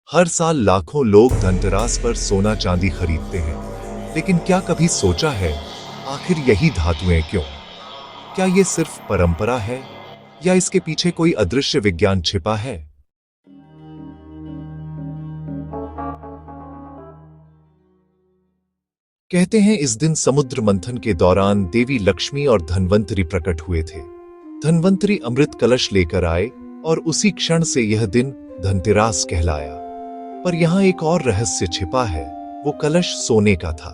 हर साल लाखों लोग धनतेरस पर सोना चांदी खरीदते हैं, लेकिन क्या कभी सोचा है आखिर यही धातुएं क्यों? क्या ये सिर्फ परंपरा है या इसके पीछे कोई अदृश्य विज्ञान छिपा है? कहते हैं इस दिन समुद्र मंथन के दौरान देवी लक्ष्मी और धन्वंतरी प्रकट हुए थे। धन्वंतरी अमृत कलश लेकर आए और उसी क्षण से यह दिन धनतेरस कहलाया। पर यहां एक और रहस्य छिपा है। वो कलश सोने का था,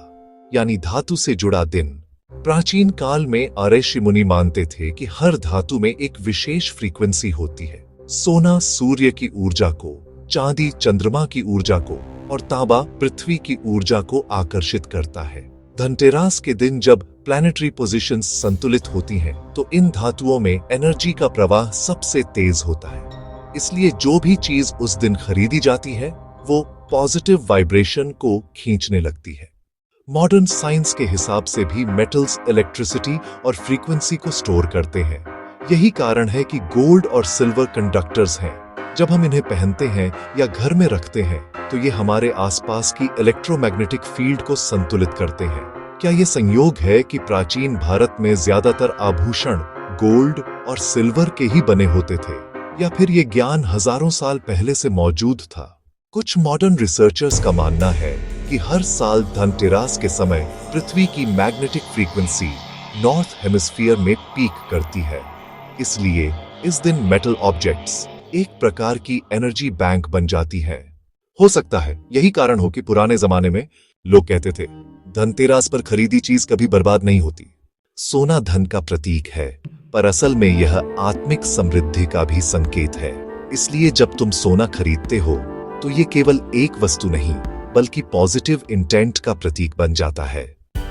यानी धातु से जुड़ा दिन। प्राचीन काल में ऋषि मुनि मानते थे कि हर धातु में एक विशेष फ्रीक्वेंसी होती है। सोना सूर्य की ऊर्जा को, चांदी चंद्रमा की ऊर्जा को और तांबा पृथ्वी की ऊर्जा को आकर्षित करता है। धनतेरस के दिन जब प्लैनेटरी पोजीशंस संतुलित होती हैं, तो इन धातुओं में एनर्जी का प्रवाह सबसे तेज होता है। इसलिए जो भी चीज उस दिन खरीदी जाती है, वो पॉजिटिव वाइब्रेशन को खींचने लगती है। मॉडर्न साइंस के हिसाब से भी मेटल्स इलेक्ट्रिसिटी और फ्रीक्वेंसी को स्टोर करते हैं। यही कारण है कि गोल्ड और सिल्वर कंडक्टर्स हैं। जब हम इन्हें पहनते हैं या घर में रखते हैं, तो ये हमारे आसपास की इलेक्ट्रोमैग्नेटिक फील्ड को संतुलित करते हैं। क्या ये संयोग है कि प्राचीन भारत में ज्यादातर आभूषण गोल्ड और सिल्वर के ही बने होते थे, या फिर ये ज्ञान हजारों साल पहले से मौजूद था? कुछ मॉडर्न रिसर्चर्स का मानना है कि हर साल धनतेरस के समय पृथ्वी की मैग्नेटिक फ्रीक्वेंसी नॉर्थ हेमिस्फीयर में पीक करती है। इसलिए इस दिन मेटल ऑब्जेक्ट्स एक प्रकार की एनर्जी बैंक बन जाती हैं। हो सकता है यही कारण हो कि पुराने जमाने में लोग कहते थे, धनतेरस पर खरीदी चीज कभी बर्बाद नहीं होती। सोना धन का प्रतीक है, पर असल में यह आत्मिक समृद्धि का भी संकेत है। इसलिए जब तुम सोना खरीदते हो, तो ये केवल एक वस्तु नहीं, बल्कि पॉजिटिव इंटेंट का प्रतीक बन जाता है।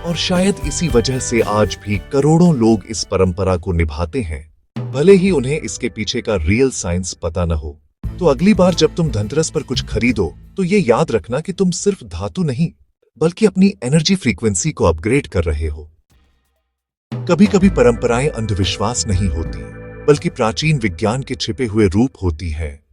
और शायद इसी वजह से आज भी करोड़ों लोग इस परंपरा को निभाते हैं, भले ही उन्हें इसके पीछे का रियल साइंस पता न हो। तो अगली बार जब तुम धनतेरस पर कुछ खरीदो, तो ये याद रखना कि तुम सिर्फ धातु नहीं, बल्कि अपनी एनर्जी फ्रीक्वेंसी को अपग्रेड कर रहे हो। कभी कभी परंपराएं अंधविश्वास नहीं होती, बल्कि प्राचीन विज्ञान के छिपे हुए रूप होती हैं।